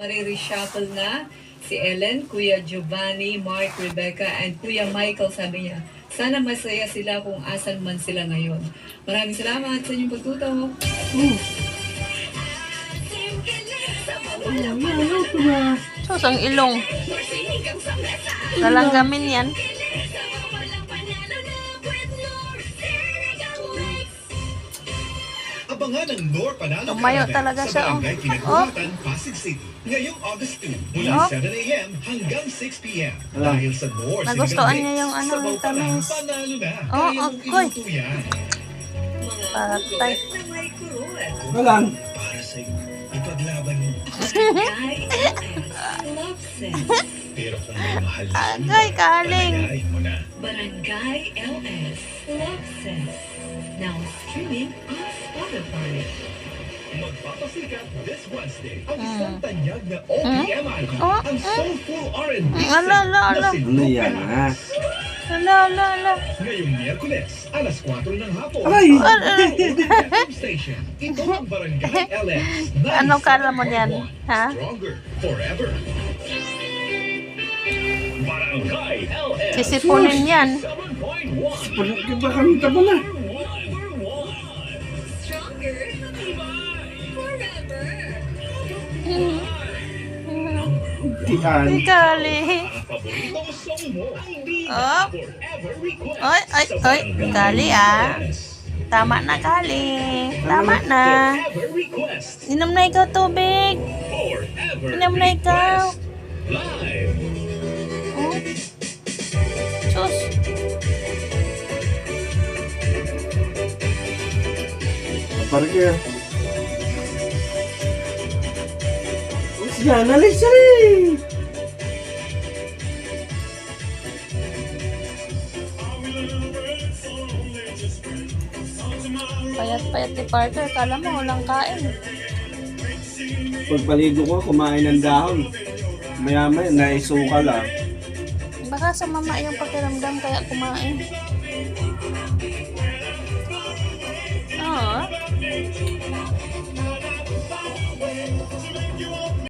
Reshuffle na si Ellen, Kuya Giovanni, Mark, Rebecca, and Kuya Michael. Sabi niya, sana masaya sila kung asan man sila ngayon. Maraming salamat sa inyong pagtutok. Sus, ang ilong. Lalanggamin yan. Abangan ang Nor Panalo Tumayo Caravan talaga siya, sa oh. Barangay Pinagbuhatan, Pasig City. Ngayong August 2, mula Oh. 7 a.m. hanggang 6 p.m. Dahil sa Nor Nagustuhan Sinigang niya Mix, yung ano, sabaw yung pa lang, tamis. panalo na. Oh, Kaya mong koy. iluto yan. Patay. Walang. Para sa'yo, ipaglaban mo. Love Sense. Pero kung may mahal na sa'yo, Agay, kaling. palagayin mo na. Barangay LS Love Sense. Now streaming on Spotify. Magpapasikat this Wednesday ang isang tanyag na OPM icon, Oh, ang soulful R&B Ala, ala, ala. na si Ano Luke yan, ha? Perez. Ala, ala, ala. Ngayong Miyerkules, alas 4 ng hapon. Aray! FM station. Ito ang Barangay LS. Anong kala mo niyan? Ha? Stronger forever. Barangay LS. Sisipunin yan. 7.1. Baka kami taba na. Stronger forever. Tian. Kali. Paboritong song mo. Hindi Oh. forever request. Oy, oy, oy. Kali ah. Tama na, Kali. Tama na. Forever request. Inom na ikaw tubig. Forever Inom na ikaw. request. Live. Oh. Sus. Parke. Yan, alis na rin. Payat-payat ni Parker. Kala mo, walang kain. Pagpaligo ko, kumain ng dahon. Maya-maya, naisuka lang. Baka sa mama yung pakiramdam kaya kumain.